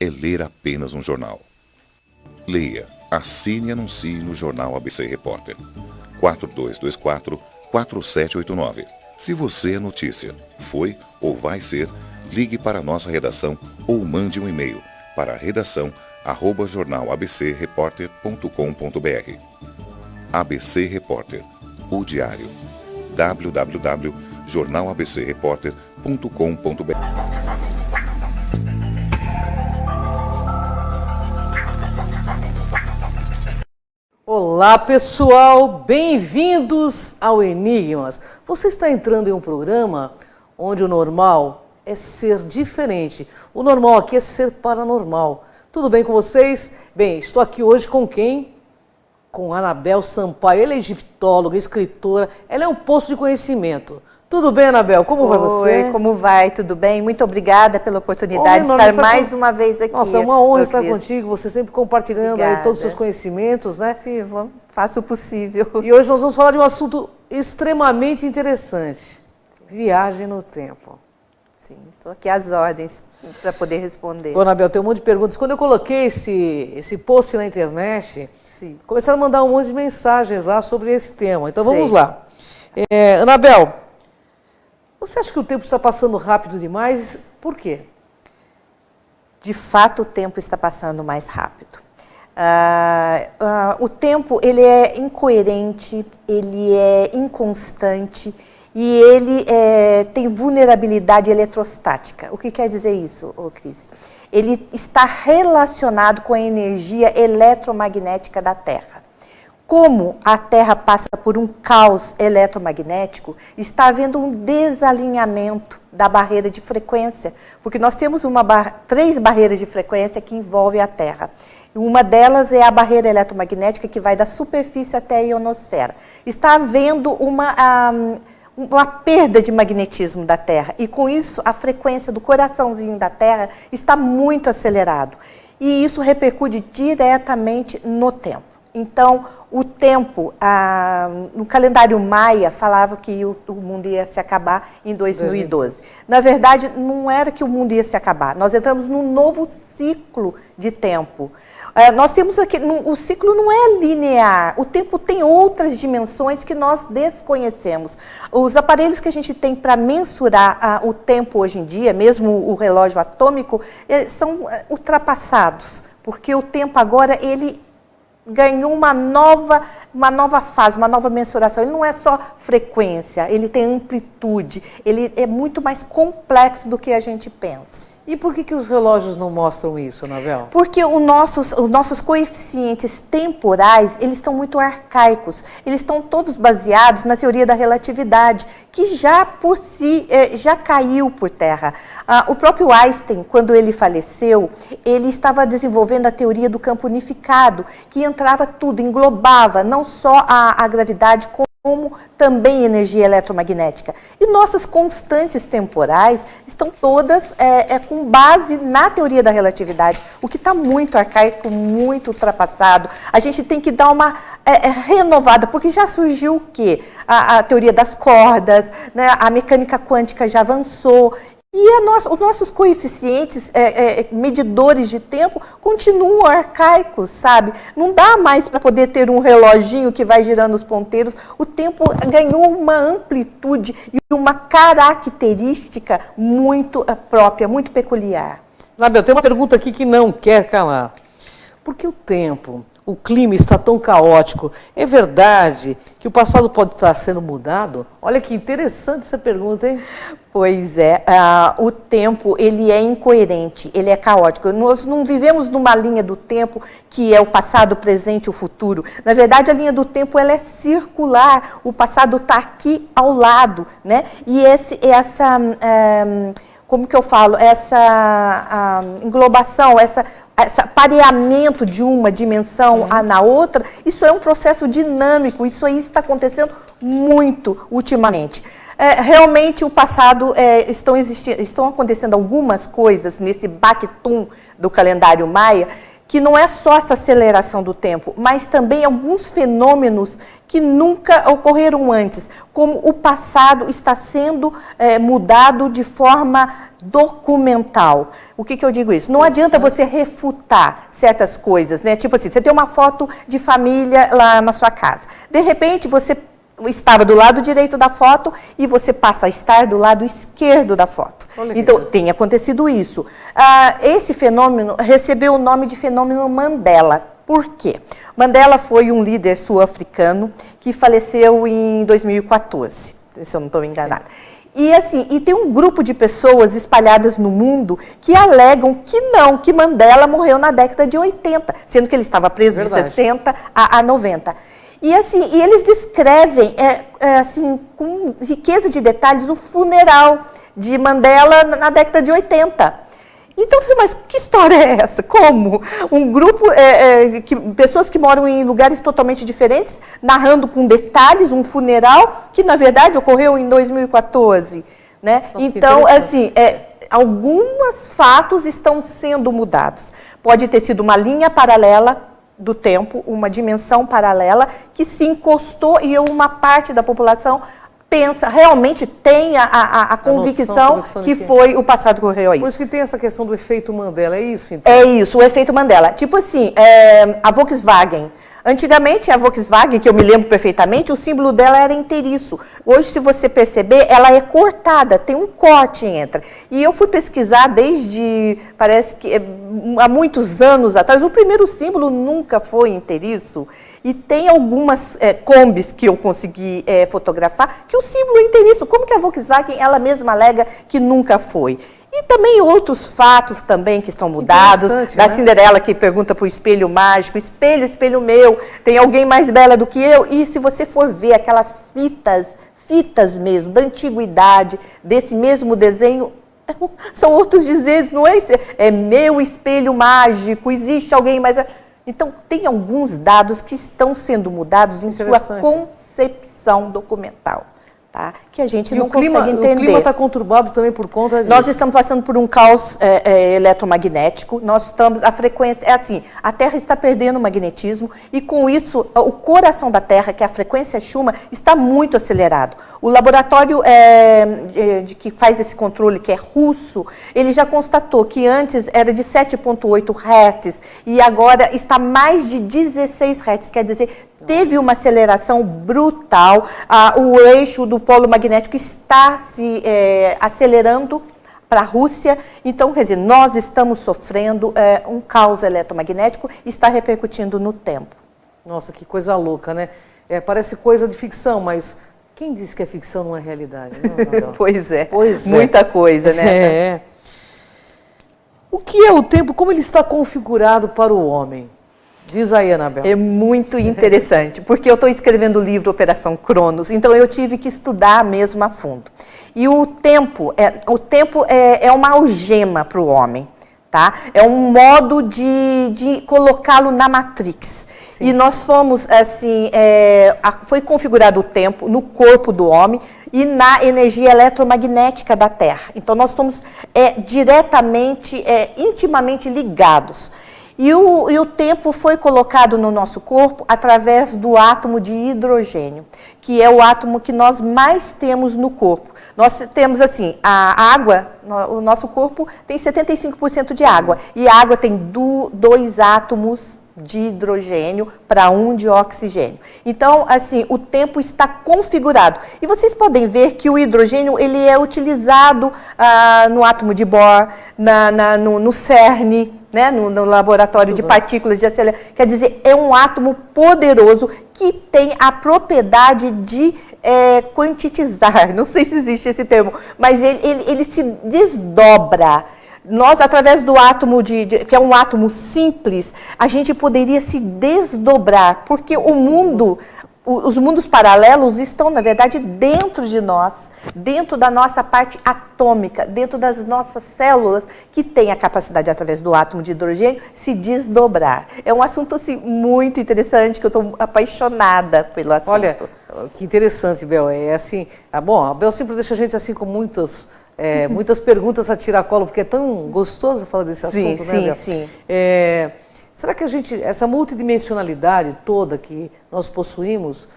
é ler apenas um jornal. Leia, assine e anuncie no Jornal ABC Repórter. 4224-4789. Se você é notícia, foi ou vai ser, ligue para a nossa redação ou mande um e-mail para redação@jornalabcreporter.com.br. ABC Repórter, o diário. www.jornalabcreporter.com.br. Olá pessoal, bem-vindos ao Enigmas. Você está entrando em um programa onde o normal é ser diferente. O normal aqui é ser paranormal. Tudo bem com vocês? Bem, estou aqui hoje com quem? Com Anabel Sampaio. Ela é egiptóloga, escritora, ela é um poço de conhecimento. Tudo bem, Anabel? Como vai você? Oi, como vai? Tudo bem? Muito obrigada pela oportunidade de estar mais uma vez aqui. Nossa, é uma honra estar contigo, você sempre compartilhando aí todos os seus conhecimentos, né? Sim, faço o possível. E hoje nós vamos falar de um assunto extremamente interessante. Viagem no tempo. Sim, estou aqui às ordens para poder responder. Bom, Anabel, tem um monte de perguntas. Quando eu coloquei esse post na internet, sim, começaram a mandar um monte de mensagens lá sobre esse tema. Então vamos lá. Anabel, você acha que o tempo está passando rápido demais? Por quê? De fato, o tempo está passando mais rápido. O tempo ele é incoerente, ele é inconstante e ele tem vulnerabilidade eletrostática. O que quer dizer isso, Cris? Ele está relacionado com a energia eletromagnética da Terra. Como a Terra passa por um caos eletromagnético, está havendo um desalinhamento da barreira de frequência, porque nós temos três barreiras de frequência que envolvem a Terra. Uma delas é a barreira eletromagnética que vai da superfície até a ionosfera. Está havendo uma perda de magnetismo da Terra e, com isso, a frequência do coraçãozinho da Terra está muito acelerado. E isso repercute diretamente no tempo. Então, o tempo, no calendário maia, falava que o mundo ia se acabar em 2012. Na verdade, não era que o mundo ia se acabar. Nós entramos num novo ciclo de tempo. Nós temos aqui, o ciclo não é linear. O tempo tem outras dimensões que nós desconhecemos. Os aparelhos que a gente tem para mensurar o tempo hoje em dia, mesmo o relógio atômico, são ultrapassados. Porque o tempo agora, ele ganhou uma nova fase, uma nova mensuração. Ele não é só frequência, ele tem amplitude, ele é muito mais complexo do que a gente pensa. E por que os relógios não mostram isso, Anabel? Porque os nossos coeficientes temporais, eles estão muito arcaicos. Eles estão todos baseados na teoria da relatividade, que já por si, já caiu por terra. O próprio Einstein, quando ele faleceu, ele estava desenvolvendo a teoria do campo unificado, que entrava tudo, englobava não só a gravidade, como também energia eletromagnética. E nossas constantes temporais estão todas com base na teoria da relatividade, o que está muito arcaico, muito ultrapassado. A gente tem que dar uma renovada, porque já surgiu o quê? A teoria das cordas, né? A mecânica quântica já avançou. E os nossos coeficientes, medidores de tempo, continuam arcaicos, sabe? Não dá mais para poder ter um reloginho que vai girando os ponteiros. O tempo ganhou uma amplitude e uma característica muito própria, muito peculiar. Anabel, tem uma pergunta aqui que não quer calar. Por que o tempo, o clima está tão caótico? É verdade que o passado pode estar sendo mudado? Olha que interessante essa pergunta, hein? Pois é, o tempo ele é incoerente, ele é caótico. Nós não vivemos numa linha do tempo que é o passado, o presente e o futuro. Na verdade, a linha do tempo ela é circular, o passado está aqui ao lado, né? E essa como que eu falo, essa englobação, esse pareamento de uma dimensão na outra, isso é um processo dinâmico, isso aí está acontecendo muito ultimamente. Realmente o passado estão acontecendo algumas coisas nesse bactum do calendário maia que não é só essa aceleração do tempo, mas também alguns fenômenos que nunca ocorreram antes, como o passado está sendo mudado de forma documental. O que eu digo isso? Não adianta você refutar certas coisas, né? Tipo assim, você tem uma foto de família lá na sua casa. De repente, você estava do lado direito da foto e você passa a estar do lado esquerdo da foto. Então, tem acontecido isso. Esse fenômeno recebeu o nome de fenômeno Mandela. Por quê? Mandela foi um líder sul-africano que faleceu em 2014, se eu não estou enganada. E assim, tem um grupo de pessoas espalhadas no mundo que alegam que não, que Mandela morreu na década de 80, sendo que ele estava preso de 60 a 90. E assim, eles descrevem assim, com riqueza de detalhes o funeral de Mandela na década de 80. Então, mas que história é essa? Como? Um grupo, pessoas que moram em lugares totalmente diferentes, narrando com detalhes um funeral que, na verdade, ocorreu em 2014. Né? Nossa, então, assim, alguns fatos estão sendo mudados. Pode ter sido uma linha paralela do tempo, uma dimensão paralela, que se encostou e uma parte da população realmente tem a convicção que foi o passado que ocorreu a isso. Por isso que tem essa questão do efeito Mandela, é isso? Então? É isso, o efeito Mandela. Tipo assim, a Volkswagen. Antigamente, a Volkswagen, que eu me lembro perfeitamente, o símbolo dela era inteiriço. Hoje, se você perceber, ela é cortada, tem um corte entre. E eu fui pesquisar desde, parece que há muitos anos atrás, o primeiro símbolo nunca foi inteiriço. E tem algumas combis que eu consegui fotografar, que o símbolo é inteiriço. Como que a Volkswagen, ela mesma alega que nunca foi? E também outros fatos também que estão mudados, da Cinderela que pergunta para o espelho mágico, espelho, espelho meu, tem alguém mais bela do que eu? E se você for ver aquelas fitas mesmo, da antiguidade, desse mesmo desenho, são outros dizeres, não é isso? É meu espelho mágico, existe alguém mais... Então, tem alguns dados que estão sendo mudados em sua concepção documental. Tá? Que a gente não consegue entender. O clima está conturbado também por conta disso. Nós estamos passando por um caos eletromagnético, a frequência, assim, a Terra está perdendo o magnetismo e com isso o coração da Terra, que é a frequência Schumann, está muito acelerado. O laboratório que faz esse controle, que é russo, ele já constatou que antes era de 7,8 Hz e agora está mais de 16 Hz, quer dizer, teve uma aceleração brutal, o eixo do polo magnético está se acelerando para a Rússia, então, quer dizer, nós estamos sofrendo um caos eletromagnético e está repercutindo no tempo. Nossa, que coisa louca, né? Parece coisa de ficção, mas quem disse que a ficção não é realidade? Não. Pois é, muita coisa, né? O que é o tempo, como ele está configurado para o homem? Diz aí, Anabel. É muito interessante, porque eu estou escrevendo o livro Operação Cronos, então eu tive que estudar mesmo a fundo. E o tempo é uma algema para o homem, tá? É um modo de colocá-lo na Matrix. Sim. E nós fomos, assim, foi configurado o tempo no corpo do homem e na energia eletromagnética da Terra. Então, nós somos diretamente, intimamente ligados. E o tempo foi colocado no nosso corpo através do átomo de hidrogênio, que é o átomo que nós mais temos no corpo. Nós temos, assim, a água, o nosso corpo tem 75% de água, e a água tem 2 átomos de hidrogênio para 1 de oxigênio. Então, assim, o tempo está configurado. E vocês podem ver que o hidrogênio ele é utilizado no átomo de Bohr, no CERN, né, no laboratório de partículas de aceleração. Quer dizer, é um átomo poderoso que tem a propriedade de quantitizar. Não sei se existe esse termo, mas ele se desdobra. Nós, através do átomo, que é um átomo simples, a gente poderia se desdobrar, porque os mundos paralelos estão, na verdade, dentro de nós, dentro da nossa parte atômica, dentro das nossas células, que tem a capacidade, através do átomo de hidrogênio, se desdobrar. É um assunto, assim, muito interessante, que eu estou apaixonada pelo assunto. Olha, que interessante, Bel. Assim, bom, a Bel sempre deixa a gente assim com muitas perguntas a tiracolo, porque é tão gostoso falar desse assunto, né, Bel? Sim. Será que essa multidimensionalidade toda que nós possuímos,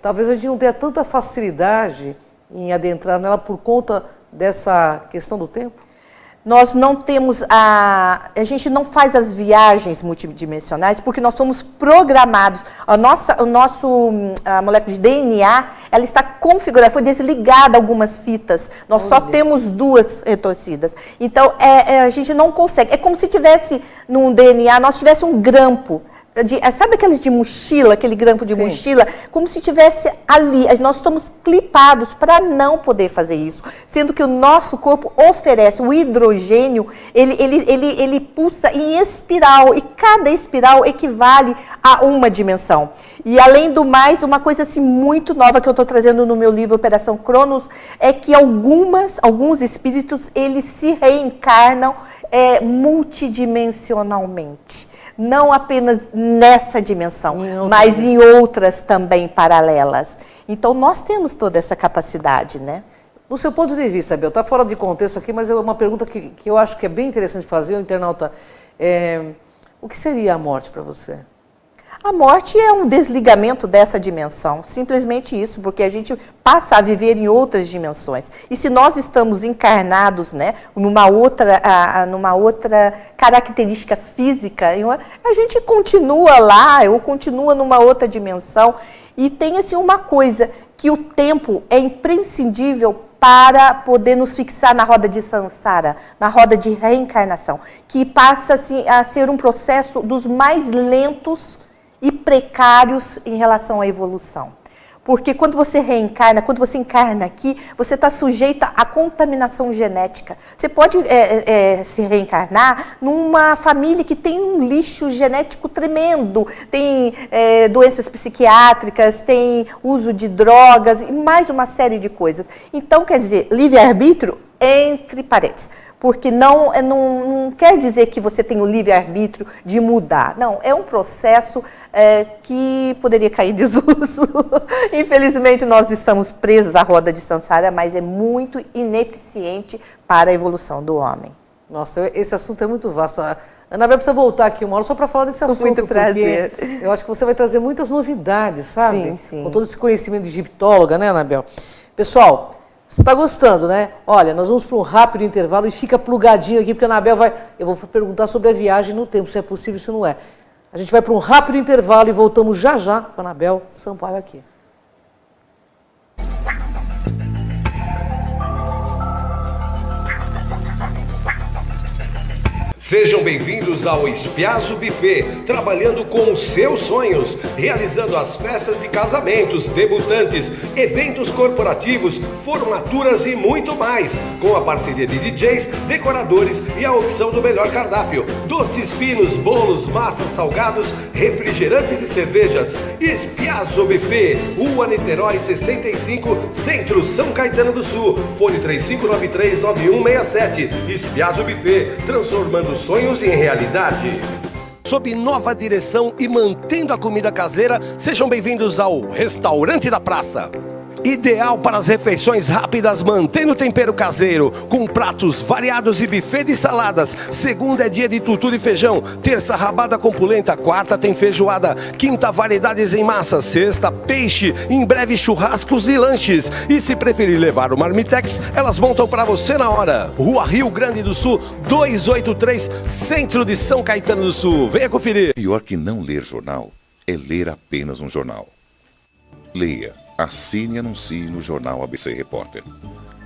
talvez a gente não tenha tanta facilidade em adentrar nela por conta dessa questão do tempo? Nós não temos a gente não faz as viagens multidimensionais porque nós somos programados. A molécula de DNA, ela está configurada, foi desligada algumas fitas. Nós só temos 2 retorcidas. Então, a gente não consegue. É como se tivesse num DNA, nós tivesse um grampo. Sabe aqueles de mochila, aquele grampo de mochila? Como se tivesse ali. Nós estamos clipados para não poder fazer isso. Sendo que o nosso corpo oferece o hidrogênio, ele pulsa em espiral. E cada espiral equivale a uma dimensão. E além do mais, uma coisa assim muito nova que eu estou trazendo no meu livro Operação Cronos, é que alguns espíritos, eles se reencarnam multidimensionalmente. Não apenas nessa dimensão, mas em outras também paralelas. Então, nós temos toda essa capacidade, né? No seu ponto de vista, Abel, está fora de contexto aqui, mas é uma pergunta que eu acho que é bem interessante fazer, o internauta. O que seria a morte para você? A morte é um desligamento dessa dimensão, simplesmente isso, porque a gente passa a viver em outras dimensões. E se nós estamos encarnados, né, numa outra característica física, a gente continua lá, ou continua numa outra dimensão. E tem assim uma coisa, que o tempo é imprescindível para poder nos fixar na roda de samsara, na roda de reencarnação, que passa assim, a ser um processo dos mais lentos e precários em relação à evolução. Porque quando você reencarna, quando você encarna aqui, você está sujeito à contaminação genética. Você pode se reencarnar numa família que tem um lixo genético tremendo, tem doenças psiquiátricas, tem uso de drogas e mais uma série de coisas. Então, quer dizer, livre-arbítrio entre parênteses. Porque não quer dizer que você tem o livre-arbítrio de mudar. Não, é um processo que poderia cair em desuso. Infelizmente, nós estamos presos à roda de samsara, mas é muito ineficiente para a evolução do homem. Nossa, esse assunto é muito vasto. A Anabel precisa voltar aqui uma hora só para falar desse assunto. Com muito prazer. Eu acho que você vai trazer muitas novidades, sabe? Sim, sim. Com todo esse conhecimento de egiptóloga, né, Anabel? Pessoal, você está gostando, né? Olha, nós vamos para um rápido intervalo e fica plugadinho aqui, porque a Anabel eu vou perguntar sobre a viagem no tempo, se é possível, se não é. A gente vai para um rápido intervalo e voltamos já já com a Anabel Sampaio aqui. Sejam bem-vindos ao Espiazo Buffet, trabalhando com os seus sonhos, realizando as festas de casamentos, debutantes, eventos corporativos, formaturas e muito mais, com a parceria de DJs, decoradores e a opção do melhor cardápio, doces finos, bolos, massas, salgados, refrigerantes e cervejas. Espiazo Buffet, Rua Niterói 65, Centro, São Caetano do Sul, fone 3593-9167. Espiazo Buffet, transformando sonhos em realidade. Sob nova direção e mantendo a comida caseira, sejam bem-vindos ao Restaurante da Praça. Ideal para as refeições rápidas, mantendo o tempero caseiro, com pratos variados e buffet de saladas. Segunda é dia de tutu de feijão, terça rabada com polenta, quarta tem feijoada, quinta variedades em massa, sexta peixe, em breve churrascos e lanches. E se preferir levar o marmitex, elas montam para você na hora. Rua Rio Grande do Sul, 283, Centro de São Caetano do Sul. Venha conferir. Pior que não ler jornal é ler apenas um jornal. Leia. Assine e anuncie no Jornal ABC Repórter.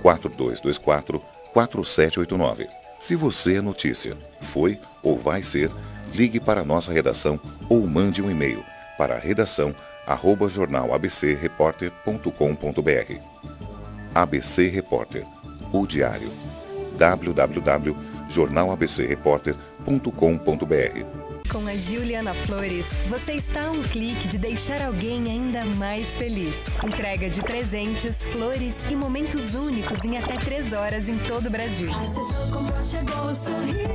4224-4789. Se você é notícia, foi ou vai ser, ligue para a nossa redação ou mande um e-mail para redação@jornalabcreporter.com.br. ABC Repórter, o diário. www.jornalabcreporter.com.br. Com a Juliana Flores, você está a um clique de deixar alguém ainda mais feliz. Entrega de presentes, flores e momentos únicos em até 3 horas em todo o Brasil. Acessou, comprou, chegou, sorriu.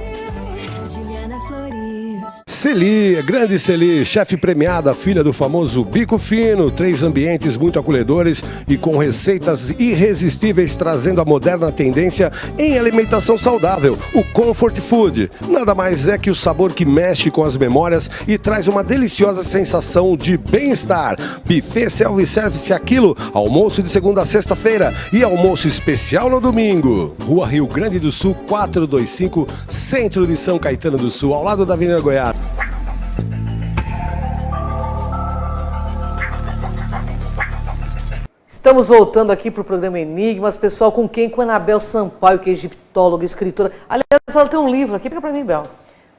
Juliana Flores. Celi, grande Celi, chefe premiada, filha do famoso Bico Fino, 3 ambientes muito acolhedores e com receitas irresistíveis, trazendo a moderna tendência em alimentação saudável, o Comfort Food. Nada mais é que o sabor que mexe com as memórias e traz uma deliciosa sensação de bem-estar. Buffet self-service aquilo, almoço de segunda a sexta-feira e almoço especial no domingo. Rua Rio Grande do Sul, 425, centro de São Caetano do Sul, ao lado da Avenida Goiás. Estamos voltando aqui para o programa Enigmas, pessoal, com quem? Com a Anabel Sampaio, que é egiptóloga, escritora. Aliás, ela tem um livro aqui, pega para mim, Bel.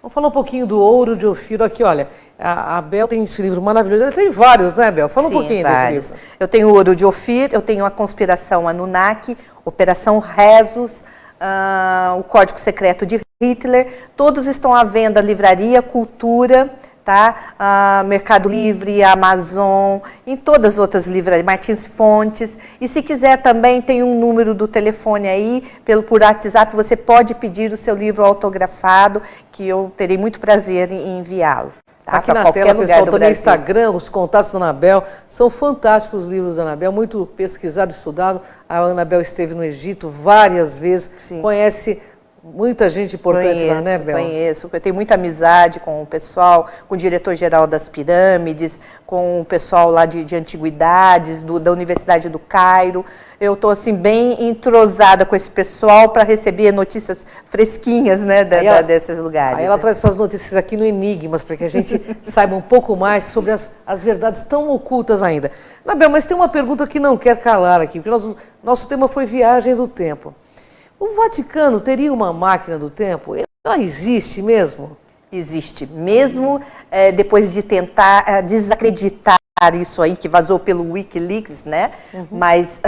Vamos falar um pouquinho do Ouro de Ofiro aqui, olha. A Bel tem esse livro maravilhoso, ela tem vários, né, Bel? Fala um pouquinho vários. desse livro. Eu tenho o Ouro de Ofiro, eu tenho a Conspiração Anunnaki, Operação Rezos, o Código Secreto de Hitler, todos estão à venda, livraria, cultura, tá? Mercado Livre, Amazon, em todas as outras livrarias, Martins Fontes. E se quiser também, tem um número do telefone aí, por WhatsApp, você pode pedir o seu livro autografado, que eu terei muito prazer em enviá-lo. Tá? Aqui na tela, pessoal, também no Instagram, os contatos da Anabel, são fantásticos os livros da Anabel, muito pesquisado e estudado. A Anabel esteve no Egito várias vezes, sim, conhece muita gente importante lá, né, Bel? Conheço, eu tenho muita amizade com o pessoal, com o diretor-geral das pirâmides, com o pessoal lá de antiguidades, da Universidade do Cairo. Eu estou, assim, bem entrosada com esse pessoal para receber notícias fresquinhas, né, desses lugares. Aí ela traz essas notícias aqui no Enigmas, para que a gente saiba um pouco mais sobre as verdades tão ocultas ainda. Anabel, mas tem uma pergunta que não quer calar aqui, porque nosso tema foi viagem do tempo. O Vaticano teria uma máquina do tempo? Ela existe mesmo? Existe. Mesmo depois de tentar desacreditar isso aí, que vazou pelo Wikileaks, né? Uhum. Mas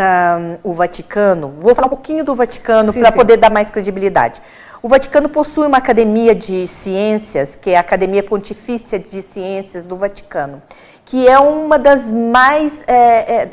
o Vaticano... Vou falar um pouquinho do Vaticano para poder dar mais credibilidade. O Vaticano possui uma academia de ciências, que é a Academia Pontifícia de Ciências do Vaticano, que é uma das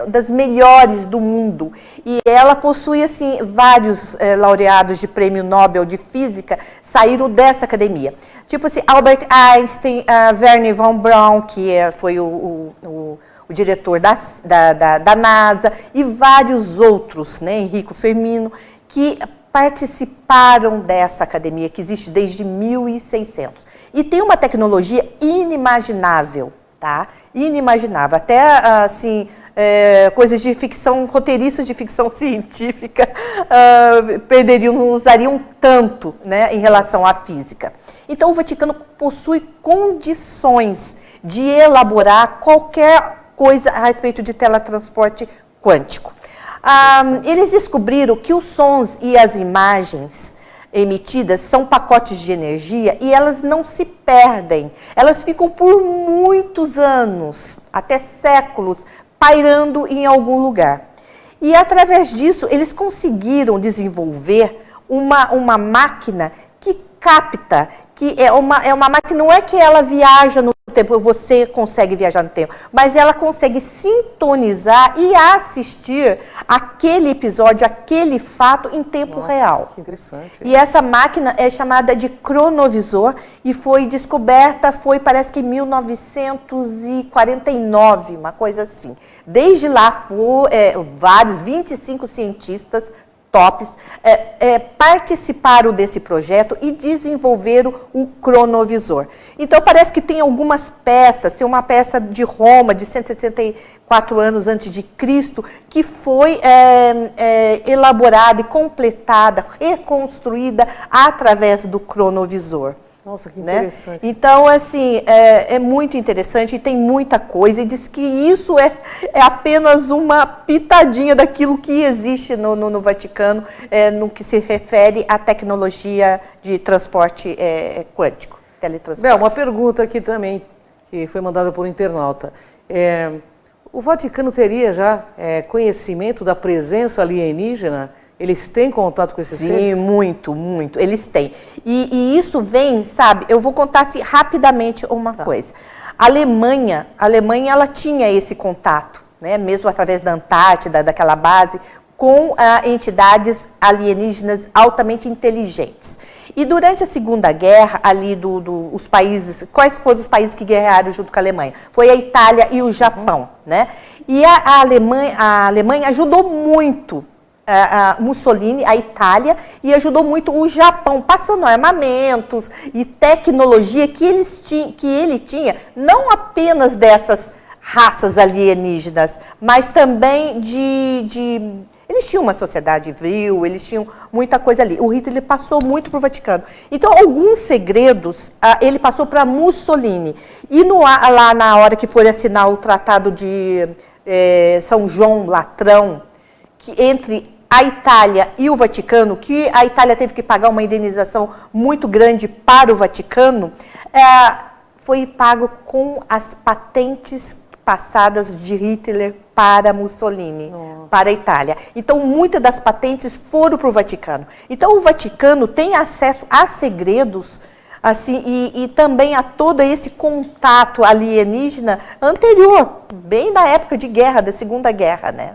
das melhores do mundo. E ela possui, assim, vários laureados de Prêmio Nobel de Física saíram dessa academia. Tipo assim, Albert Einstein, Wernher von Braun, que foi o diretor da NASA, e vários outros, né, Enrico Fermino, que participaram dessa academia, que existe desde 1600. E tem uma tecnologia inimaginável, tá? Inimaginável. Até, assim, coisas de ficção, roteiristas de ficção científica não usariam tanto, né, em relação à física. Então, o Vaticano possui condições de elaborar qualquer coisa a respeito de teletransporte quântico. Eles descobriram que os sons e as imagens emitidas são pacotes de energia e elas não se perdem. Elas ficam por muitos anos, até séculos, pairando em algum lugar. E através disso, eles conseguiram desenvolver uma máquina que capta, que é uma máquina, não é que ela viaja no tempo, você consegue viajar no tempo, mas ela consegue sintonizar e assistir aquele episódio, aquele fato em tempo real. Que interessante. E essa máquina é chamada de cronovisor e foi descoberta, parece que em 1949, uma coisa assim. Desde lá, vários, 25 cientistas tops, participaram desse projeto e desenvolveram o cronovisor. Então, parece que tem algumas peças, tem uma peça de Roma, de 164 anos antes de Cristo, que foi elaborada e completada, reconstruída através do cronovisor. Nossa, que interessante. Né? Então, assim, é muito interessante e tem muita coisa. E diz que isso é apenas uma pitadinha daquilo que existe no Vaticano, no que se refere à tecnologia de transporte quântico, teletransporte. Bel, uma pergunta aqui também, que foi mandada por um internauta. O Vaticano teria já conhecimento da presença alienígena? Eles têm contato com esses seres? Sim, muito, muito. Eles têm. E isso vem, sabe, eu vou contar assim, rapidamente uma coisa. A Alemanha, ela tinha esse contato, né, mesmo através da Antártida, daquela base, com entidades alienígenas altamente inteligentes. E durante a Segunda Guerra, ali os países, quais foram os países que guerrearam junto com a Alemanha? Foi a Itália e o Japão, né? E a Alemanha ajudou muito a Mussolini, a Itália, e ajudou muito o Japão, passando armamentos e tecnologia que ele tinha, não apenas dessas raças alienígenas, mas também eles tinham uma sociedade vril, eles tinham muita coisa ali. O Hitler passou muito para o Vaticano. Então, alguns segredos ele passou para Mussolini. E lá na hora que foi assinar o Tratado de São João Latrão, que entre a Itália e o Vaticano, que a Itália teve que pagar uma indenização muito grande para o Vaticano, foi pago com as patentes passadas de Hitler para Mussolini, para a Itália. Então, muitas das patentes foram para o Vaticano. Então, o Vaticano tem acesso a segredos, assim, e também a todo esse contato alienígena anterior, bem na época de guerra, da Segunda Guerra, né?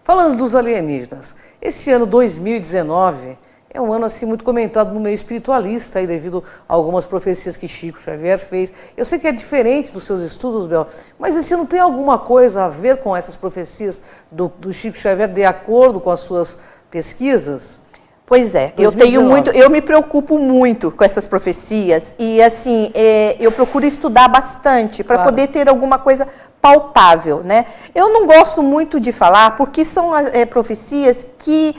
Falando dos alienígenas, esse ano 2019 é um ano assim muito comentado no meio espiritualista, aí, devido a algumas profecias que Chico Xavier fez. Eu sei que é diferente dos seus estudos, Bel, mas esse ano tem alguma coisa a ver com essas profecias do Chico Xavier, de acordo com as suas pesquisas? Pois é, 2019. eu me preocupo muito com essas profecias e assim, eu procuro estudar bastante para poder ter alguma coisa palpável, né? Eu não gosto muito de falar porque são profecias que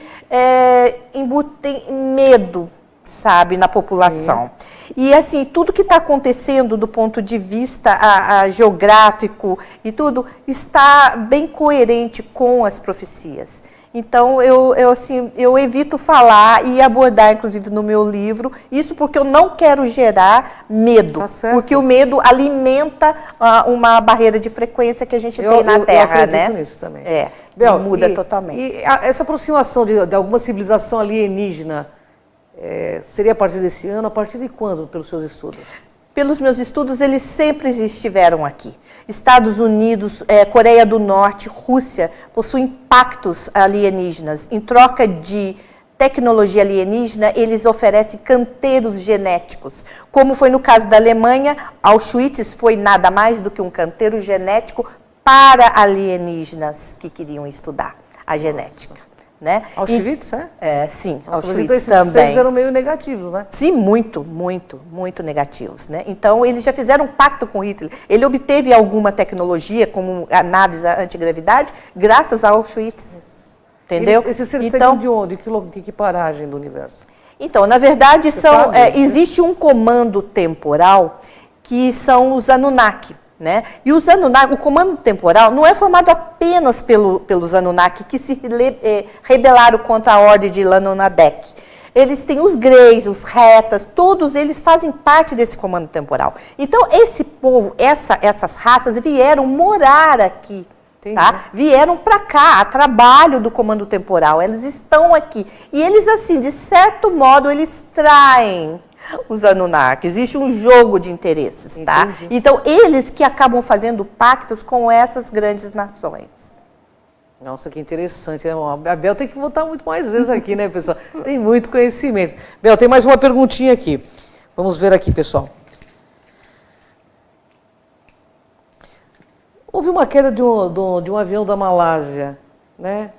embutem medo, sabe, na população. Sim. E assim, tudo que está acontecendo do ponto de vista geográfico e tudo está bem coerente com as profecias. Então, eu evito falar e abordar, inclusive, no meu livro, isso porque eu não quero gerar medo, porque o medo alimenta uma barreira de frequência que a gente tem na Terra, eu acredito né? Nisso também. Bel, muda totalmente. E essa aproximação de alguma civilização alienígena seria a partir desse ano, a partir de quando, pelos seus estudos? Pelos meus estudos, eles sempre estiveram aqui. Estados Unidos, Coreia do Norte, Rússia possuem pactos alienígenas. Em troca de tecnologia alienígena, eles oferecem canteiros genéticos. Como foi no caso da Alemanha, Auschwitz foi nada mais do que um canteiro genético para alienígenas que queriam estudar a genética. Né? Auschwitz, sim, Nossa, Auschwitz então esses também. seres eram meio negativos, né? Sim, muito negativos, né? Então, eles já fizeram um pacto com Hitler. Ele obteve alguma tecnologia, como naves antigravidade, graças a Auschwitz. Isso. Entendeu? Esses seres seriam de onde? De que paragem do universo? Então, na verdade, existe um comando temporal que são os Anunnaki. Né? E os Anunnaki, o comando temporal não é formado apenas pelos Anunnaki que se rebelaram contra a ordem de Lanonadek. Eles têm os Greys, os Retas, todos eles fazem parte desse comando temporal. Então, esse povo, essas raças vieram morar aqui. Tá? Vieram para cá, a trabalho do comando temporal. Eles estão aqui. E eles, assim, de certo modo, eles traem os Anunnaki. Existe um jogo de interesses, tá? Então, eles que acabam fazendo pactos com essas grandes nações. Nossa, que interessante. A Bel tem que voltar muito mais vezes aqui, né, pessoal? Tem muito conhecimento. Bel, tem mais uma perguntinha aqui. Vamos ver aqui, pessoal. Houve uma queda de um avião da Malásia, né?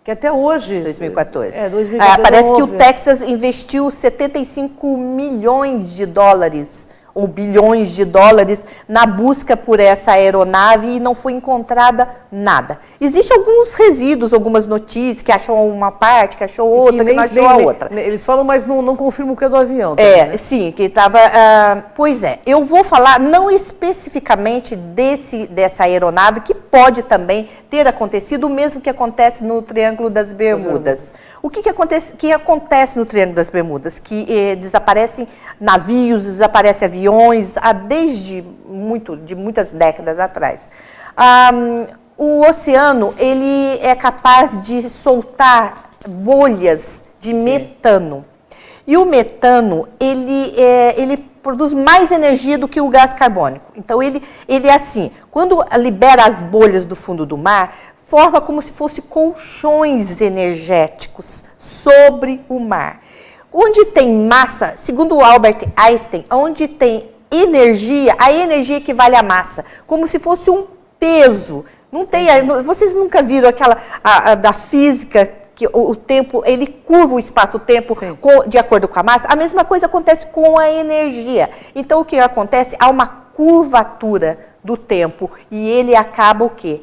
Que até hoje... 2014. 2014 parece que o Texas investiu 75 milhões de dólares, ou bilhões de dólares, na busca por essa aeronave e não foi encontrada nada. Existem alguns resíduos, algumas notícias, que achou uma parte, que achou outra, que não achou a outra. Eles falam, mas não confirmam que é do avião. Também, né? Sim, que estava... pois é, eu vou falar não especificamente dessa aeronave, que pode também ter acontecido o mesmo que acontece no Triângulo das Bermudas. O que acontece no Triângulo das Bermudas? Que desaparecem navios, desaparecem aviões, desde muitas décadas atrás. O oceano, ele é capaz de soltar bolhas de metano. E o metano, ele produz mais energia do que o gás carbônico. Então, ele é assim, quando libera as bolhas do fundo do mar, forma como se fossem colchões energéticos sobre o mar. Onde tem massa, segundo o Albert Einstein, onde tem energia, a energia equivale à massa, como se fosse um peso. Não tem, vocês nunca viram aquela da física, que o tempo, ele curva o espaço-tempo de acordo com a massa? A mesma coisa acontece com a energia. Então, o que acontece? Há uma curvatura do tempo e ele acaba o quê?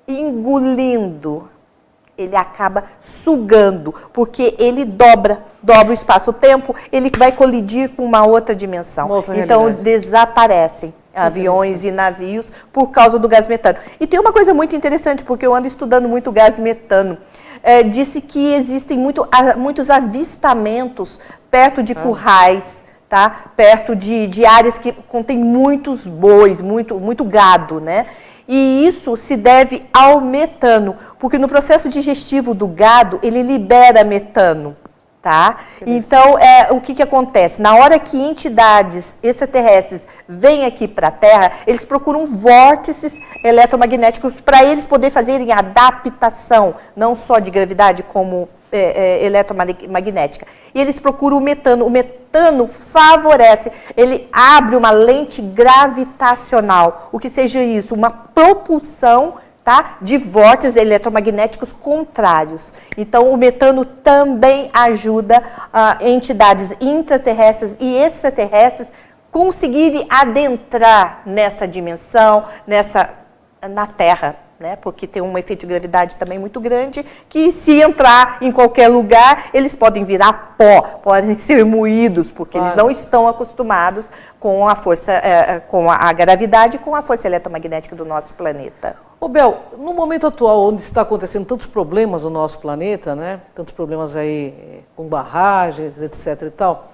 Engolindo. Ele acaba sugando, porque ele dobra o espaço-tempo, ele vai colidir com uma outra dimensão. Então, desaparecem aviões e navios por causa do gás metano. E tem uma coisa muito interessante, porque eu ando estudando muito gás metano. Disse que existem muitos avistamentos perto de currais, tá? Perto de áreas que contém muitos bois, muito gado, né? E isso se deve ao metano, porque no processo digestivo do gado, ele libera metano, tá? Então, o que acontece? Na hora que entidades extraterrestres vêm aqui para a Terra, eles procuram vórtices eletromagnéticos para eles poderem fazerem adaptação, não só de gravidade, como eletromagnética. E eles procuram o metano. O metano favorece, ele abre uma lente gravitacional, o que seja isso, uma propulsão, tá, de vórtices eletromagnéticos contrários. Então, o metano também ajuda entidades intraterrestres e extraterrestres conseguirem adentrar nessa dimensão, na Terra. Né? Porque tem um efeito de gravidade também muito grande, que se entrar em qualquer lugar, eles podem virar pó, podem ser moídos, porque eles não estão acostumados com a força, com a gravidade e com a força eletromagnética do nosso planeta. Ô Bel, no momento atual, onde está acontecendo tantos problemas no nosso planeta, né? Tantos problemas aí com barragens, etc. e tal,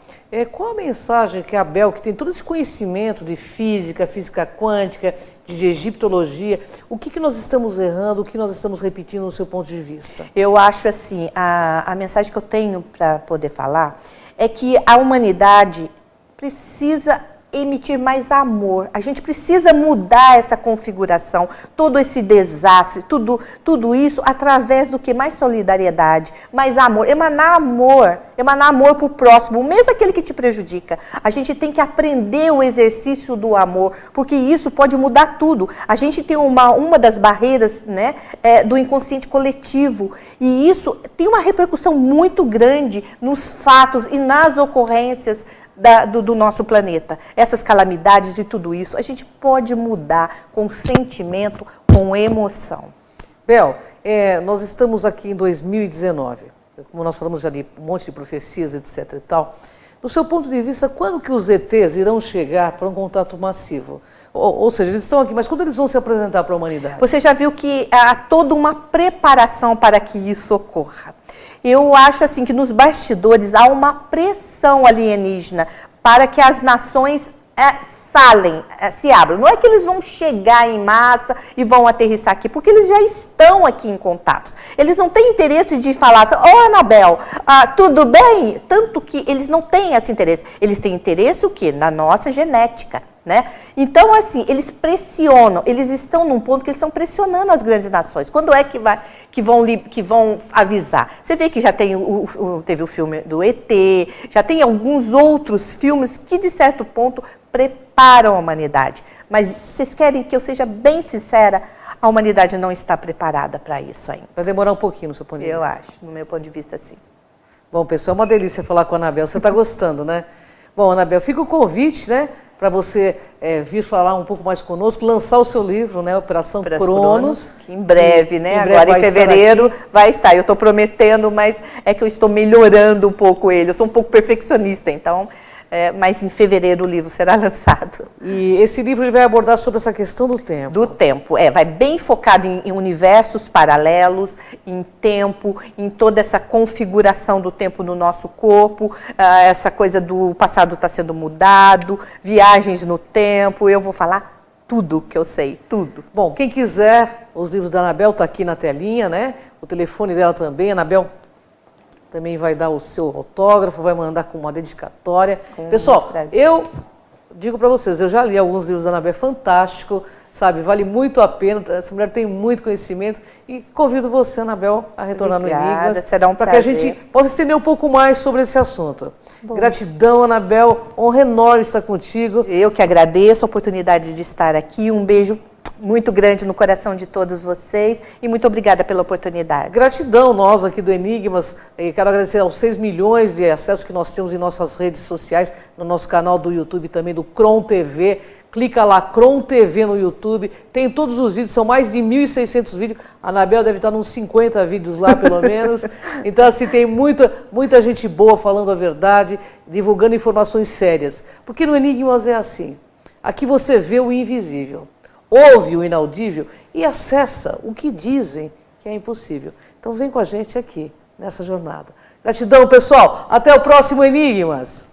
qual a mensagem que a Bel, que tem todo esse conhecimento de física quântica, de egiptologia, o que nós estamos errando, o que nós estamos repetindo no seu ponto de vista? Eu acho assim, a mensagem que eu tenho para poder falar é que a humanidade precisa emitir mais amor. A gente precisa mudar essa configuração, todo esse desastre, tudo isso através do que? Mais solidariedade, mais amor, emanar amor para o próximo, mesmo aquele que te prejudica. A gente tem que aprender o exercício do amor, porque isso pode mudar tudo. A gente tem uma das barreiras, né, do inconsciente coletivo, e isso tem uma repercussão muito grande nos fatos e nas ocorrências do nosso planeta. Essas calamidades e tudo isso, a gente pode mudar com sentimento, com emoção. Bel, nós estamos aqui em 2019, como nós falamos já de um monte de profecias, etc. e tal. Do seu ponto de vista, quando que os ETs irão chegar para um contato massivo? Ou seja, eles estão aqui, mas quando eles vão se apresentar para a humanidade? Você já viu que há toda uma preparação para que isso ocorra. Eu acho assim que nos bastidores há uma pressão alienígena para que as nações falem, se abram. Não é que eles vão chegar em massa e vão aterrissar aqui, porque eles já estão aqui em contatos. Eles não têm interesse de falar assim, Anabel, tudo bem? Tanto que eles não têm esse interesse. Eles têm interesse o quê? Na nossa genética. Né? Então, assim, eles pressionam, eles estão num ponto que eles estão pressionando as grandes nações. Quando é que vão avisar? Você vê que já teve o filme do ET, já tem alguns outros filmes que, de certo ponto, preparam a humanidade. Mas vocês querem que eu seja bem sincera? A humanidade não está preparada para isso ainda. Vai demorar um pouquinho no seu ponto de vista? Eu acho, no meu ponto de vista, sim. Bom, pessoal, é uma delícia falar com a Anabel. Você está gostando, né? Bom, Anabel, fica o convite, né? Para você vir falar um pouco mais conosco, lançar o seu livro, né, Operação Cronos. Que em breve, né? Agora em fevereiro vai estar. Eu estou prometendo, mas é que eu estou melhorando um pouco ele. Eu sou um pouco perfeccionista, então... mas em fevereiro o livro será lançado. E esse livro ele vai abordar sobre essa questão do tempo. Do tempo, vai bem focado em universos paralelos, em tempo, em toda essa configuração do tempo no nosso corpo, essa coisa do passado está sendo mudado, viagens no tempo, eu vou falar tudo que eu sei, tudo. Bom, quem quiser, os livros da Anabel estão aqui na telinha, né? O telefone dela também, Anabel também vai dar o seu autógrafo, vai mandar com uma dedicatória. Pessoal, eu digo para vocês, eu já li alguns livros da Anabel, é fantástico, sabe? Vale muito a pena, essa mulher tem muito conhecimento e convido você, Anabel, a retornar no Enigmas. Será um para que a prazer. gente possa entender um pouco mais sobre esse assunto. Bom. Gratidão, Anabel, honra enorme estar contigo. Eu que agradeço a oportunidade de estar aqui, um beijo muito grande no coração de todos vocês e muito obrigada pela oportunidade. Gratidão, nós aqui do Enigmas, quero agradecer aos 6 milhões de acessos que nós temos em nossas redes sociais, no nosso canal do YouTube também, do Cron TV. Clica lá, Cron TV no YouTube, tem todos os vídeos, são mais de 1.600 vídeos, a Anabel deve estar nos 50 vídeos lá, pelo menos. Então, assim, tem muita gente boa falando a verdade, divulgando informações sérias. Porque no Enigmas é assim, aqui você vê o invisível, ouve o inaudível e acessa o que dizem que é impossível. Então, vem com a gente aqui, nessa jornada. Gratidão, pessoal, até o próximo Enigmas!